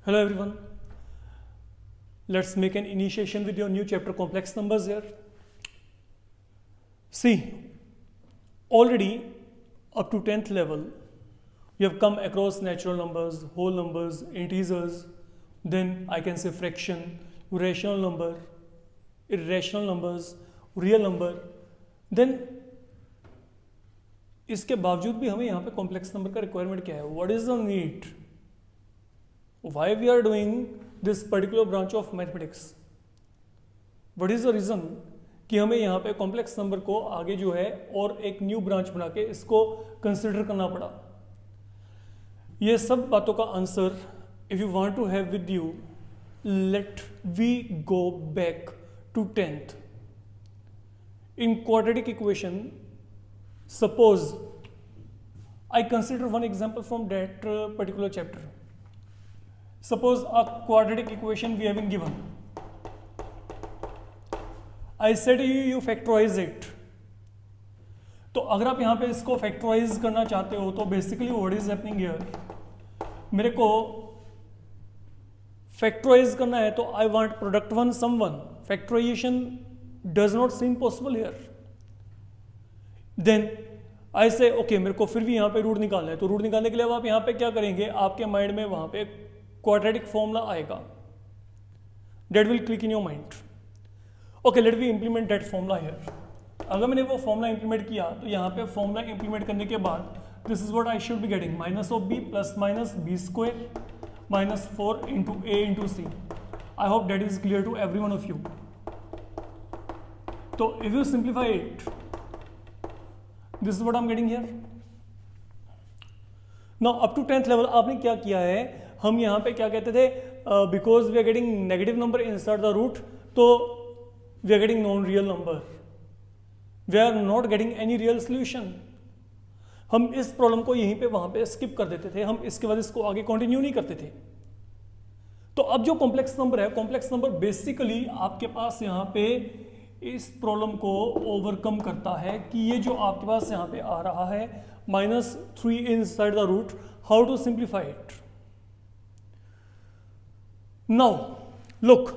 Hello everyone. Let's make an initiation with your new chapter complex numbers here. See, already up to 10th level, you have come across natural numbers, whole numbers, integers, then I can say fraction, rational number, irrational numbers, real number. Then इसके बावजूद भी हमें यहाँ पे complex number का requirement क्या है? What is the need? Why we are doing this particular branch of mathematics? What is the reason कि हमें यहाँ पे कॉम्प्लेक्स नंबर को आगे जो है और एक न्यू ब्रांच बना के इसको कंसिडर करना पड़ा? ये सब बातों का answer if you want to have with you, let we go back to 10th. In quadratic equation, suppose I consider one example from that particular chapter. Suppose a quadratic equation we have been given. I said you factorize it. तो अगर आप यहाँ पे इसको factorise करना चाहते हो तो basically what is happening here, मेरे को फैक्टराइज करना है तो I want product one sum one. Factorisation does not seem possible here. Then I say okay मेरे को फिर भी यहाँ पे रूट निकालना है, तो रूट निकालने के लिए अब आप यहाँ पे क्या करेंगे, आपके माइंड में वहाँ पे क्वाड्रेटिक फॉर्मूला आएगा. That will click in your mind. Okay let we implement that formula here. अगर मैंने वो फॉर्मूला इंप्लीमेंट किया तो यहाँ पे फॉर्मूला इंप्लीमेंट करने के बाद this is what I should be getting, minus of B plus minus B square minus 4 into A into C. I hope that is clear to every one of you. तो if you simplify it, this is what I am getting here. Now up to 10th level आपने क्या किया है, हम यहाँ पे क्या कहते थे, because we are getting negative number inside the root, तो we are getting non real number, we are not getting any real solution. हम इस प्रॉब्लम को यहीं पे वहां पे स्किप कर देते थे, हम इसके बाद इसको आगे कंटिन्यू नहीं करते थे. तो अब जो कॉम्प्लेक्स नंबर है, कॉम्प्लेक्स नंबर बेसिकली आपके पास यहाँ पे इस प्रॉब्लम को ओवरकम करता है कि ये जो आपके पास यहाँ पे आ रहा है -3 inside the root, how to simplify it. Now, look,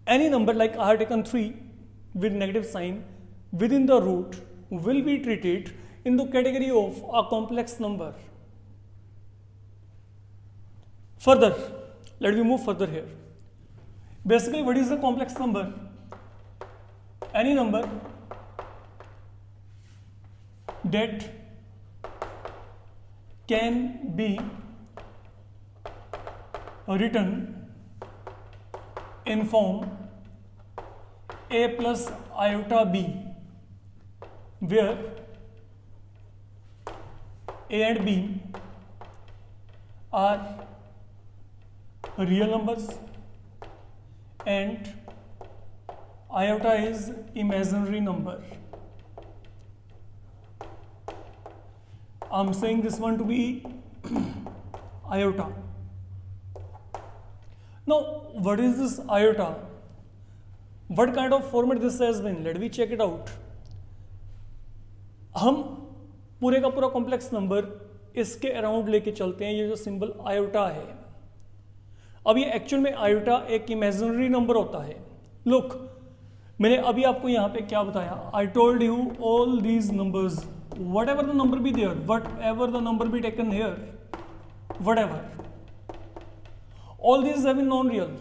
any number like I have taken 3 with negative sign within the root will be treated in the category of a complex number. Further, let me move further here. Basically, what is a complex number? Any number that can be written in form a plus iota b, where a and b are real numbers and iota is imaginary number. I'm saying this one to be iota. Now, what is this iota? What kind of format this has been? Let me check it out. हम पूरे का पूरा complex number इसके around लेके चलते हैं. ये जो सिंबल आयोटा है, अब ये एक्चुअल में आयोटा एक इमेजिनरी नंबर होता है. लुक, मैंने अभी आपको यहाँ पे क्या बताया, I told you all these numbers, whatever the number be there, whatever the number be taken here, whatever, all these have been non-real.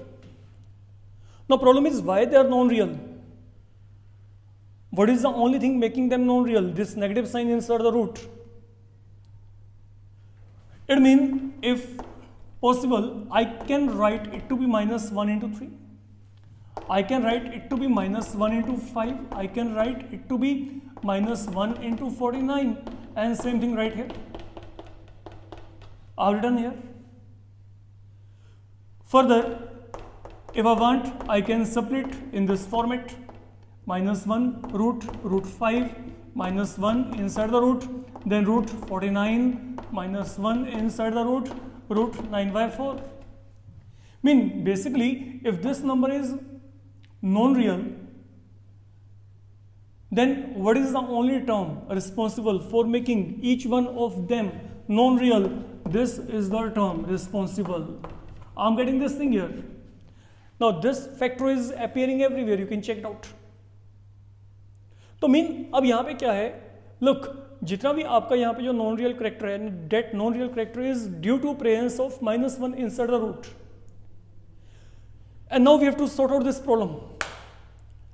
Now problem is why they are non-real. What is the only thing making them non-real? This negative sign inside the root. It means if possible I can write it to be -1 into 3. I can write it to be -1 into 5. I can write it to be -1 into 49, and same thing right here. I've written here. Further, if I want, I can split in this format, -1 root 5 -1 inside the root, then root 49 -1 inside the root 9/4. Mean basically, if this number is non-real, then what is the only term responsible for making each one of them non-real? this is the term responsible. I'm getting this thing here. Now this factor is appearing everywhere, you can check it out. तो mean अब यहाँ पे क्या है, look जितना भी आपका यहाँ पे जो नॉन रियल करेक्टर है, that non real character is due to presence of -1 inside the root. And now we have to sort out this problem.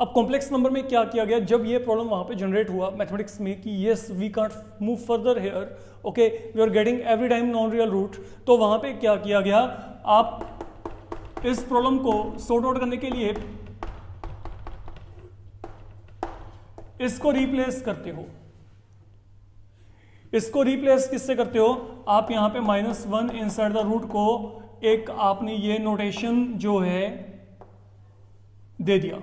अब कॉम्प्लेक्स नंबर में क्या किया गया, जब ये प्रॉब्लम वहां पे जनरेट हुआ मैथमेटिक्स में कि yes we can't move further here, okay we are getting every time non real root, तो वहां पे क्या किया गया, आप इस प्रॉब्लम को सॉर्ट आउट करने के लिए इसको रिप्लेस करते हो. इसको रिप्लेस किससे करते हो, आप यहां पे -1 इनसाइड द रूट को एक आपने ये नोटेशन जो है दे दिया.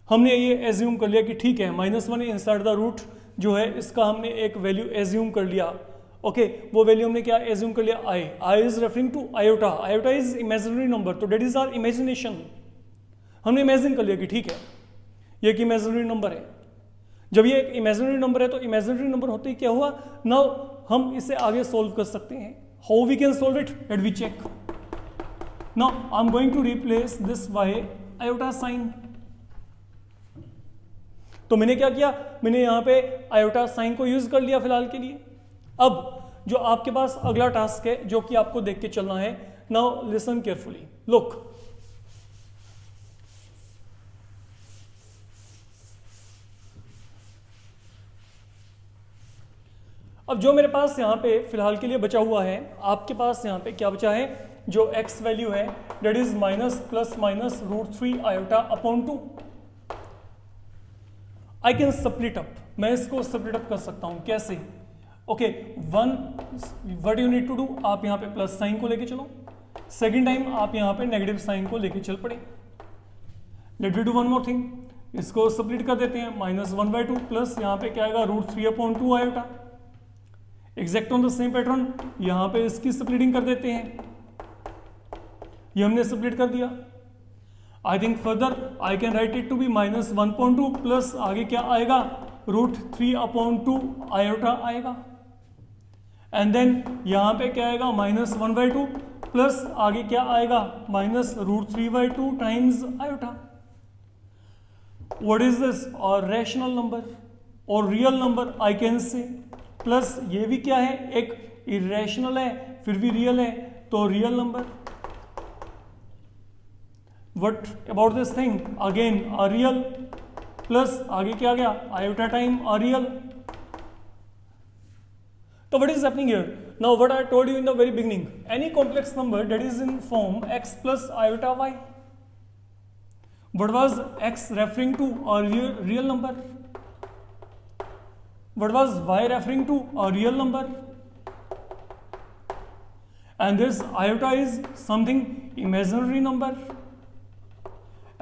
हमने ये एज्यूम कर लिया कि ठीक है -1 इनसाइड द रूट जो है इसका हमने एक वैल्यू एज्यूम कर लिया. ओके वो वैल्यू हमने क्या एज्यूम कर लिया, I is referring to iota. Iota is imaginary number, तो डेट इज आवर इमेजिनेशन. हमने इमेजिन कर लिया कि ठीक है ये एक इमेजिनरी नंबर है. जब ये एक इमेजिनरी नंबर है तो इमेजिनरी नंबर होते ही क्या हुआ, नाउ हम इसे आगे सोल्व कर सकते हैं. How we can solve it, let we check. Now I am going to replace this by iota sign. तो मैंने क्या किया, मैंने यहां पे आयोटा साइन को यूज कर लिया फिलहाल के लिए. अब जो आपके पास अगला टास्क है जो कि आपको देख के चलना है, नाउ लिसन केयरफुली. लुक अब जो मेरे पास यहां पे फिलहाल के लिए बचा हुआ है, आपके पास यहां पे क्या बचा है, जो x वैल्यू है that is -+- iota upon 2. I can split up, मैं इसको स्प्लिट अप कर सकता हूं. कैसे, okay what you need to do, आप यहां पे प्लस साइन को लेके चलो. सेकेंड टाइम आप यहां पे नेगेटिव साइन को लेके चल पड़े. Let we do one more thing, इसको स्प्लिट कर देते हैं. -1/2 प्लस यहां पे क्या आएगा √3/2 iota. Exact on the same pattern यहां पे इसकी स्प्लिटिंग कर देते हैं. ये हमने स्प्लिट कर दिया. I think further I can write it to be -1/2 plus आगे क्या आएगा √3/2 आयोटा आएगा. एंड देन यहां पे क्या आएगा -1/2 प्लस आगे क्या आएगा -√3/2 times iota. What is this, और रैशनल नंबर और real number I can say. Plus ये भी क्या है, एक इरेशनल है फिर भी रियल है, तो real number. What about this thing, again a real plus आगे क्या गया iota time a real. So what is happening here? Now what I told you in the very beginning, any complex number that is in form x plus iota y. What was x referring to, a real number? What was y referring to, a real number? And this iota is something imaginary number.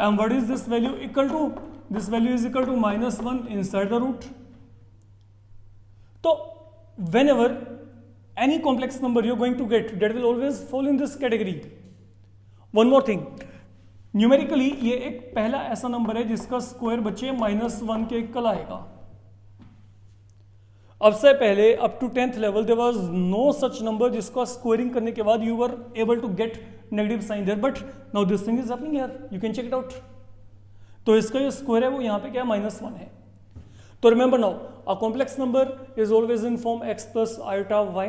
And what is this value equal to? This value is equal to -1 inside the root. So whenever any complex number you're going to get, that will always fall in this category. One more thing, numerically ये एक पहला ऐसा number है जिसका square बच्चे -1 के equal आएगा. अब से पहले up to 10th level there was no such number जिसका स्क्वायरिंग करने के बाद you were able to get negative sign there, but now this thing is happening here, you can check it out. तो इसका जो स्क्वायर है वो यहाँ पे क्या -1 है. तो remember now a complex number is always in form x plus iota y.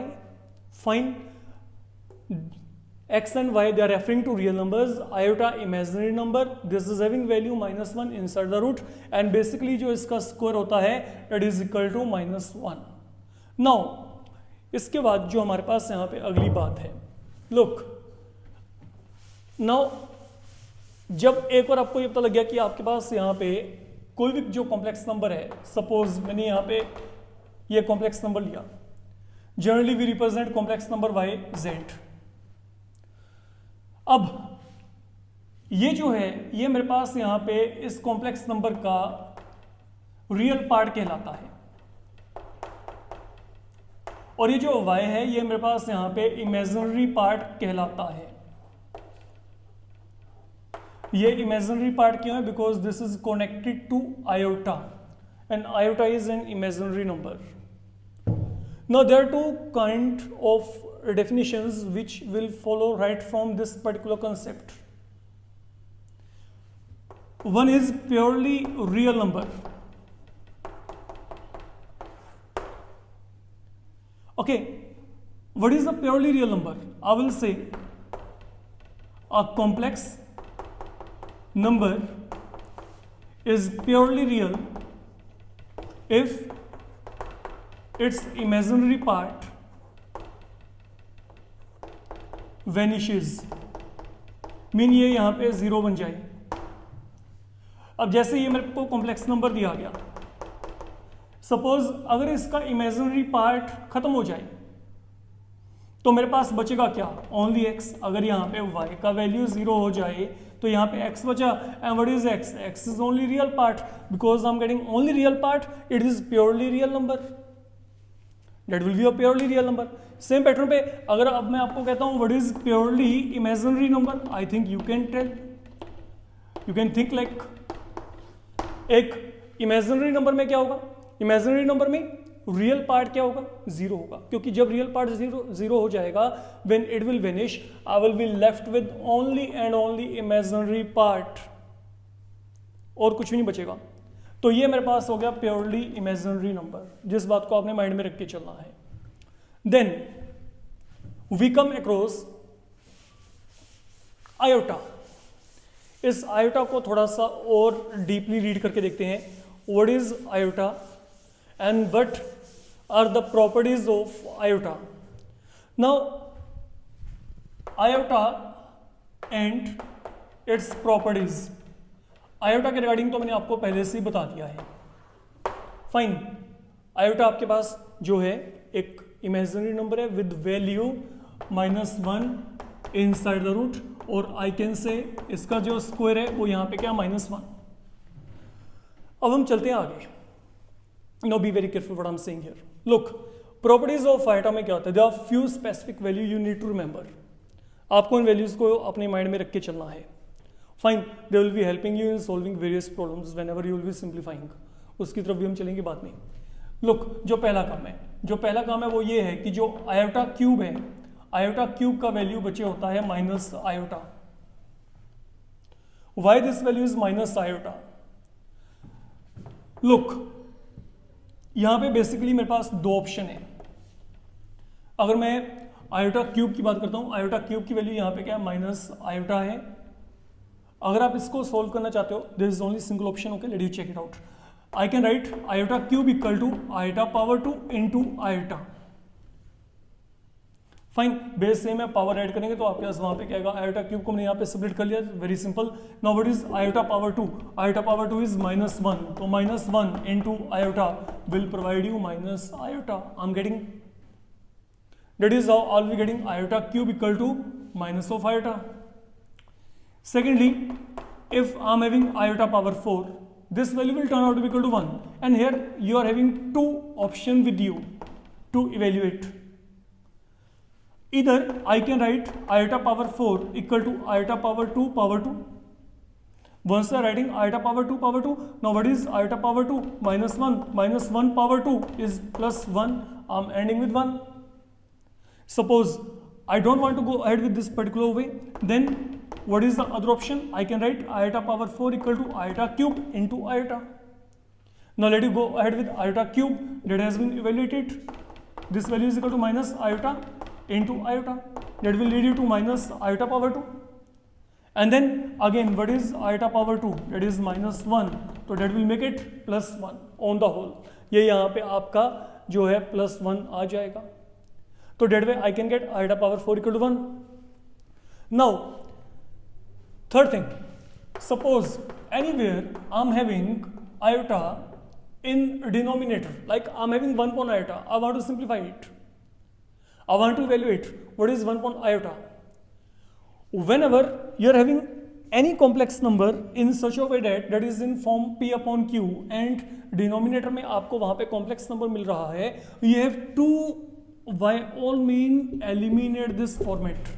Fine, x and y they are referring to real numbers, iota imaginary number, this is having value -1 inside the root, and basically जो इसका square होता है that is equal to -1. now इसके बाद जो हमारे पास यहाँ पे अगली बात है, look now जब एक बार आपको ये पता लग गया कि आपके पास यहाँ पे कोई भी जो कॉम्प्लेक्स नंबर है, सपोज मैंने यहाँ पे ये कॉम्प्लेक्स नंबर लिया, generally we represent complex number y z. अब ये जो है ये मेरे पास यहां पे इस कॉम्प्लेक्स नंबर का रियल पार्ट कहलाता है, और ये जो y है ये मेरे पास यहां पे इमेजिनरी पार्ट कहलाता है. ये इमेजिनरी पार्ट क्यों है, because this is connected to iota and iota is an imaginary number. Now there are two kind of definitions which will follow right from this particular concept. One is purely real number. Okay, what is a purely real number? I will say a complex number is purely real if its imaginary part vanishes. Mean ये यहाँ पे zero बन जाए. अब जैसे ये मेरे को कॉम्प्लेक्स नंबर दिया गया, सपोज अगर इसका इमेजिनरी पार्ट खत्म हो जाए तो मेरे पास बचेगा क्या? Only x. अगर यहाँ पे वाई का वैल्यू जीरो हो जाए तो यहाँ पे एक्स बचा. And what is x? X is only real part. Because I am getting only real part, it is purely real number. That will be a purely real number. Same pattern पे अगर अब मैं आपको कहता हूँ what is purely imaginary number, I think you can tell, you can think like एक imaginary number में क्या होगा? इमेजिनरी नंबर में रियल पार्ट क्या होगा? जीरो होगा. क्योंकि जब रियल पार्ट जीरो हो जाएगा, when it will vanish, I will be left with only and only imaginary part, और कुछ भी नहीं बचेगा. तो ये मेरे पास हो गया प्योरली इमेजिनरी नंबर, जिस बात को आपने माइंड में रख के चलना है. Then we come across iota. इस आयोटा को थोड़ा सा और डीपली रीड करके देखते हैं. What is iota and what are the properties of iota? Now iota and its properties. iota के रिगार्डिंग तो मैंने आपको पहले से ही बता दिया है. फाइन. iota आपके पास जो है एक इमेजिनरी नंबर है with value -1 inside the root, और आई कैन से इसका जो स्क्वायर है वो यहाँ पे क्या? -1. अब हम चलते हैं आगे. Now be very careful what I'm saying here. Look, properties of iota में क्या होता है? There are few specific value you need to remember. आपको इन values को अपने mind में रख के चलना है. Fine, they will be helping you in solving various problems whenever you will be simplifying. उसकी तरफ भी हम चलेंगे बाद में. Look, जो पहला काम है वो ये है कि जो iota cube है, iota cube का वैल्यू बचे होता है minus iota. Why this value is minus iota? Look, यहां पे बेसिकली मेरे पास दो ऑप्शन है. अगर मैं आयोटा क्यूब की बात करता हूं, आयोटा क्यूब की वैल्यू यहां पे क्या है? माइनस आयोटा है. अगर आप इसको सोल्व करना चाहते हो, there is only single option. Okay, let you check it out. I can write iota cube equal to iota power 2 into iota. Fine. Base same है, पावर ऐड करेंगे तो आपके पास वहां पे क्या आएगा? आयोटा क्यूब को हमने यहाँ पे सेपरेट कर लिया. Very simple. Now what is iota power 2? Iota power 2 is -1. तो -1 into iota will provide you minus iota. I'm getting, that is how I'll be getting iota cube equal to minus of iota. Secondly, if I'm having iota power 4, this value will turn out to be equal to 1. And here you are having two options with you to evaluate. Either I can write iota power 4 equal to iota power 2 power 2. Once you are writing iota power 2 power 2, now what is iota power 2? -1. -1 power 2 is +1. I'm ending with 1. Suppose I don't want to go ahead with this particular way, then what is the other option? I can write iota power 4 equal to iota cube into iota. Now let you go ahead with iota cube that has been evaluated. This value is equal to minus iota into iota. That will lead you to minus iota power 2. And then again, what is iota power 2? That is -1. So that will make it +1 on the whole. ये यहाँ पे आपका जो है +1 आ जाएगा. तो that way I can get iota power 4 equal to 1. Now, third thing. Suppose anywhere I'm having iota in denominator, like I'm having 1 upon iota. I want to simplify it. I want to evaluate what is 1 upon iota. Whenever you are having any complex number in such a way that is in form p upon q and denominator में आपको वहां पे complex number मिल रहा है, you have to by all means eliminate this format.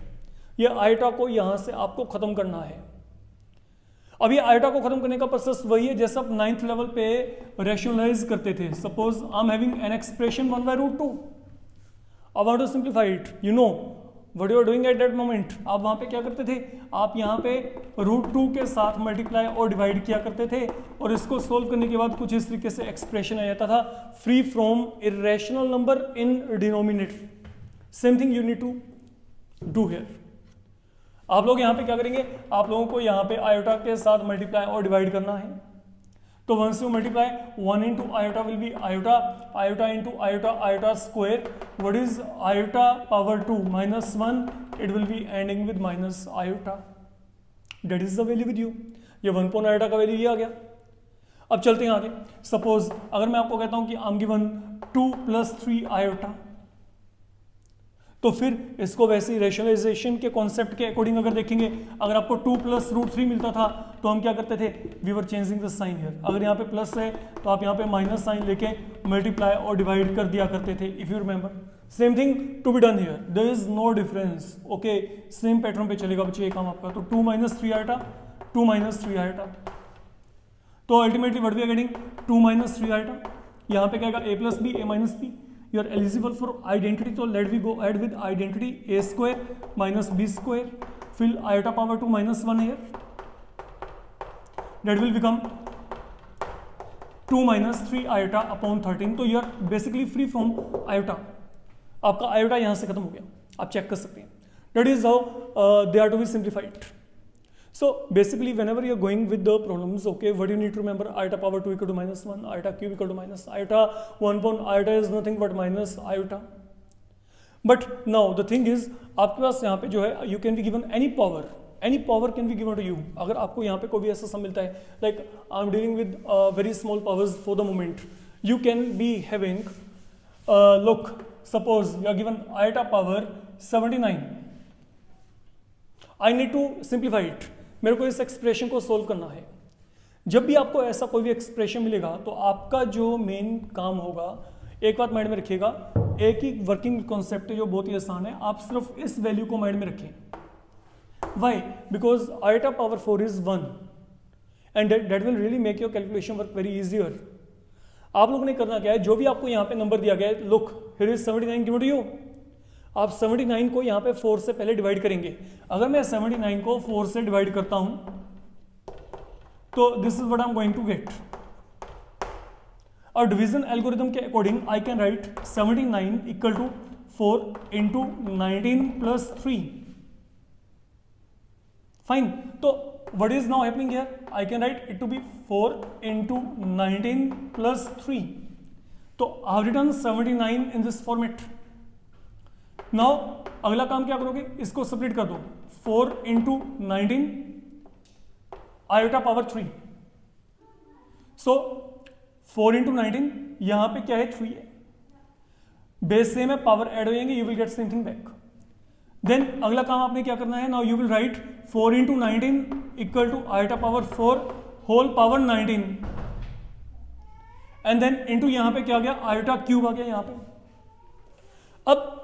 ये iota को यहां से आपको खत्म करना है. अब ये iota को खत्म करने का प्रोसेस वही है जैसे आप 9th लेवल पे रैशनलाइज करते थे. Suppose I am having an expression 1/√2. I want to simplify it, you know what you are doing at that moment. आप वहाँ पे क्या करते थे, आप यहाँ पे √2 के साथ मल्टीप्लाई और डिवाइड किया करते थे, और इसको सोल्व करने के बाद कुछ इस तरीके से एक्सप्रेशन आ जाता था, free from irrational number in denominator. Same thing you need to do here. आप लोग यहाँ पे क्या करेंगे, आप लोगों को यहाँ पे आयोटा के साथ मल्टीप्लाई और डिवाइड करना है। तो once you multiply 1 into iota will be iota, iota into iota, iota square. What is iota power 2 minus 1? It will be ending with minus iota. That is the value with you. ये 1 upon iota का value ये आ गया। अब चलते हैं आगे। Suppose अगर मैं आपको कहता हूं कि I'm given 2 plus 3 iota, तो फिर इसको वैसे ही रेशनलाइजेशन के कॉन्सेप्ट के अकॉर्डिंग अगर देखेंगे, अगर आपको 2 plus √3 मिलता था तो हम क्या करते थे, we were changing the sign here. अगर यहाँ पे प्लस है तो आप यहाँ पे माइनस साइन लेके मल्टीप्लाई और डिवाइड कर दिया करते थे, if you remember. Same thing to be done here, there is no difference. Okay, same pattern पे चलेगा बच्चे ये काम आपका। तो 2 minus 3 iota, 2 minus 3 iota, तो ultimately what we are getting 2 minus 3 iota। यहाँ पे क्या आएगा, a plus b, a minus b। You are eligible for identity, so let we go ahead with identity, a square minus b square, fill iota power 2 minus 1 here, that will become 2 minus 3 iota upon 13। तो you are basically free from iota, आपका iota यहाँ से खत्म हो गया, आप check कर सकते हैं। That is how they are to be simplified। So basically whenever you are going with the problems, okay, what you need to remember, iota power 2 equal to minus 1, iota cube equal to minus iota, 1 upon iota is nothing but minus iota। But now the thing is, आपके पास यहाँ पे जो है, you can be given any power can be given to you। अगर आपको यहाँ पे कोई भी ऐसा सम मिलता है, like I am dealing with very small powers for the moment, you can be having look, suppose you are given iota power 79, I need to simplify it। मेरे को इस एक्सप्रेशन को सोल्व करना है। जब भी आपको ऐसा कोई भी एक्सप्रेशन मिलेगा तो आपका जो मेन काम होगा, एक बात माइंड में रखिएगा, एक ही वर्किंग कॉन्सेप्ट है जो बहुत ही आसान है, आप सिर्फ इस वैल्यू को माइंड में रखें। Why? Because iota power 4 is 1 and that will really make your calculation work very easier. आप लोगों ने करना क्या है, जो भी आपको यहाँ पे नंबर दिया गया है, look here is 79 given to you, आप 79 को यहाँ पे 4 से पहले डिवाइड करेंगे। अगर मैं 79 को 4 से डिवाइड करता हूं तो this is what I am going to get. और डिवीजन एल्गोरिथम के according I can write 79 equal to 4 into 19 plus 3। Fine, तो what is now happening here, I can write it to be 4 into 19 plus 3। तो I have written 79 in this format. Now अगला काम क्या करोगे, इसको separate कर दो, 4 into 19 iota power 3। So 4 into 19 यहां पे क्या है, 3 है, बेस सेम है, पावर ऐड हो जाएंगे, you will get same thing back. Then अगला काम आपने क्या करना है, now you will write 4 into 19 equal to iota power 4 whole power 19 and then into यहां पे क्या आ गया, आयोटा क्यूब आ गया यहां पे। अब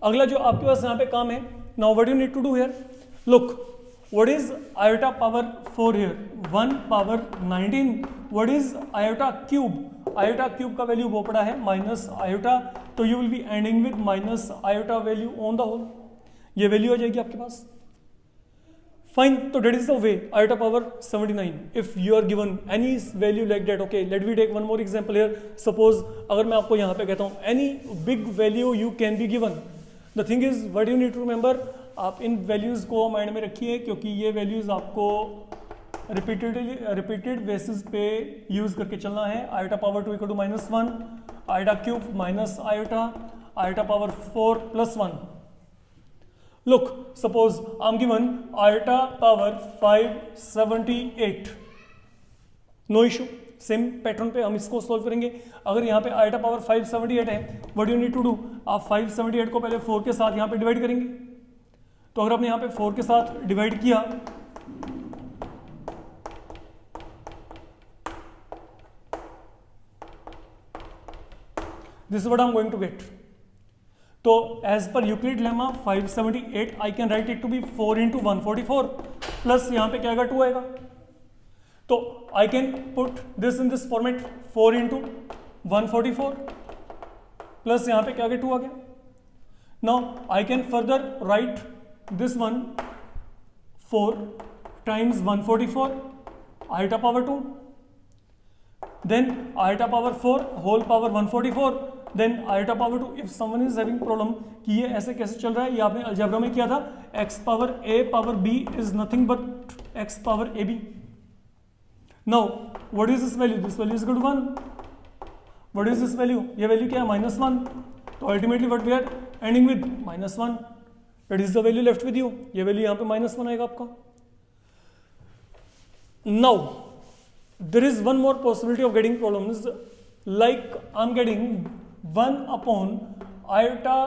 अगला जो आपके पास यहाँ पे काम है, now what you need to do here, look what is iota power 4 हियर, 1 power 19, what is iota cube, iota cube का वैल्यू वो पड़ा है माइनस आयोटा, तो you will be ending with minus iota value on the whole, ये value आ जाएगी आपके पास। फाइन, तो that is the way, iota power 79। If you are given any value like that, okay, let we take one more example here. Suppose अगर मैं आपको यहाँ पे कहता हूँ any big value you can be given, the thing is what you need to remember, आप इन values को माइंड में रखिए क्योंकि ये वैल्यूज आपको रिपीटेड बेसिस पे यूज करके चलना है। Iota power 2 equal to -1, iota cube minus iota, iota power 4 plus 1। Look suppose I am given iota power 578, no issue, same pattern पे हम इसको सोल्व करेंगे। अगर यहाँ पे आयोटा पावर 578 है, what you need to do, आप 578 को पहले 4 के साथ यहाँ पे डिवाइड करेंगे। तो अगर आपने यहाँ पे 4 के साथ डिवाइड किया this is what I am going to get. तो as per Euclid lemma 578 I can write it to be 4 into 144 plus यहाँ पे क्या आएगा, 2 आएगा। तो I can put this in this format, 4 into 144 plus यहाँ पे क्या आ गया, 2 आ गया। Now I can further write this one 4 times 144 iota power 2, then iota power 4 whole power 144, then iota power 2. If someone is having problem कि ये ऐसे कैसे चल रहा है, ये आपने अलजेब्रा में किया था, x power a power b is nothing but x power ab. Now what is this value? This value is equal to 1. What is this value? ये वैल्यू क्या है? -1. तो ultimately what we are ending with -1. That is the value left with you. ये value यहाँ पे -1 आएगा आपका. Now there is one more possibility of getting problems, like I'm getting 1 upon iota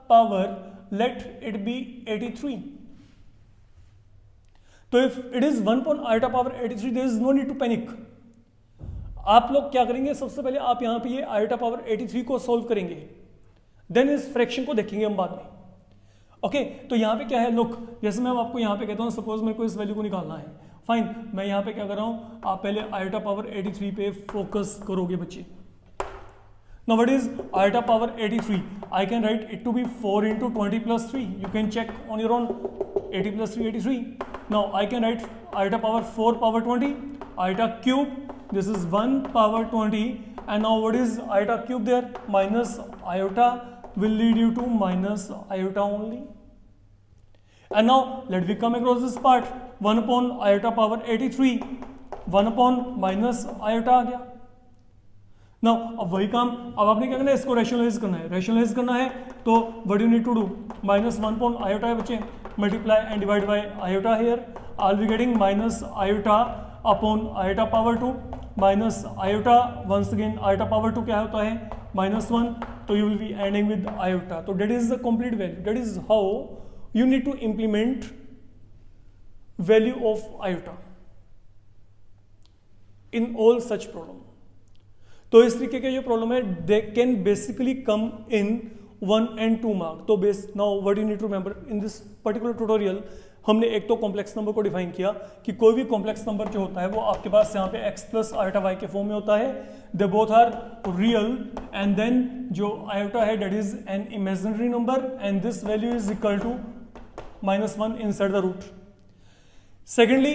power, let it be 83. तो if it is 1 upon iota power 83, there is no need to panic. आप लोग क्या करेंगे, सबसे पहले आप यहाँ पे ये iota power 83 को सॉल्व करेंगे, देन इस फ्रैक्शन को देखेंगे हम बाद में. ओके तो यहाँ पे क्या है, लुक, जैसे मैं आपको यहाँ पे कहता हूँ, सपोज मेरे को इस वैल्यू को निकालना है, फाइन, मैं यहाँ पे क्या कर रहा हूँ, आप पहले आयोटा पावर 83 पे फोकस करोगे बच्चे. Now what is iota power 83? I can write it to be 4 into 20 plus 3. You can check on your own. 80 plus 3 83. Now I can write iota power 4 power 20 iota cube. This is 1 power 20 and now what is iota cube there? Minus iota will lead you to minus iota only. And now let me come across this part. 1 upon iota power 83, 1 upon minus iota आ गया. Now अब वही काम, अब आपने क्या करना है, इसको रैशनलाइज करना है. रैशनलाइज करना है तो what you need to do, minus 1 upon iota है बच्चे, multiply and divide by iota here. I'll be getting minus iota upon iota power 2 minus iota, once again iota power 2 क्या होता है, -1. तो you will be ending with iota. तो that is the complete value. That is how you need to implement value of iota in all such problem. तो इस तरीके के जो प्रॉब्लम है, they can basically come in 1 and 2 mark. तो base, now what you need to remember in this particular tutorial, हमने एक तो कॉम्प्लेक्स नंबर को डिफाइन किया कि कोई भी कॉम्प्लेक्स नंबर जो होता है वो आपके पास यहाँ पे x प्लस आयोटा y के फॉर्म में होता है. They both are real and then जो आयोटा है that is an imaginary number and this value is equal to -1 inside the root. Secondly,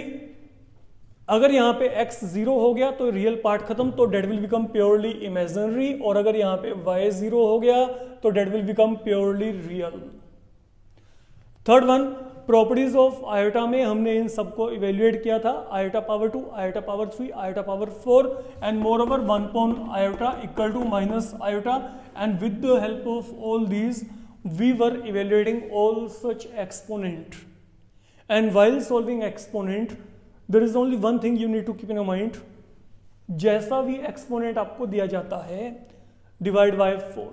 अगर यहाँ पे x 0 हो गया तो रियल पार्ट खत्म, तो that will become purely imaginary, और अगर यहाँ पे y 0 हो गया तो that will become purely real. Third one, properties of iota में हमने इन सबको इवेल्युएट किया था, iota power 2, iota power 3, iota power 4 and moreover 1 upon iota equal to minus iota, and with the help of all these we were evaluating all such exponent. And while solving exponent there is only one thing you need to keep in your mind, जैसा भी exponent आपको दिया जाता है divide by 4.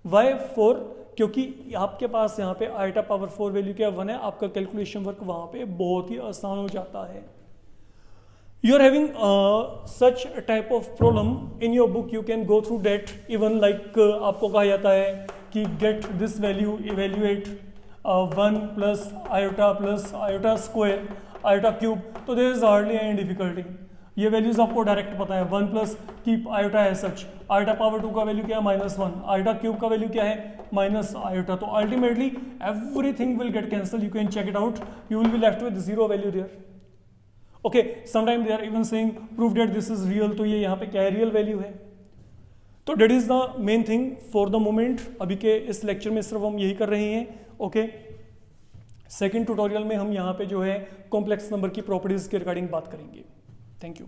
Y 4? क्योंकि आपके पास यहाँ पे आयोटा पावर 4 वैल्यू क्या 1 है, आपका कैलकुलेशन वर्क वहाँ पे बहुत ही आसान हो जाता है. You are having such type of problem in your book, you can go through that. Even like आपको कहा जाता है कि get this value, evaluate 1 plus iota square iota cube. तो there is hardly any difficulty. ये values आपको direct पता है. 1 प्लस कीप आयोटा है सच, आयोटा पावर 2 का वैल्यू क्या है -1, आयोटा क्यूब का वैल्यू क्या है माइनस आयोटा. तो ultimately everything will get cancel. You can check it out, you will be left with 0 value there. Okay, sometime they are even saying prove that this is real. तो ये यहाँ पे क्या है, real value है. तो that is the main thing for the moment. अभी के इस लेक्चर में सिर्फ हम यही कर रहे हैं. ओके, सेकेंड ट्यूटोरियल में हम यहाँ पे जो है कॉम्प्लेक्स नंबर की प्रॉपर्टीज के रिगार्डिंग बात करेंगे. Thank you.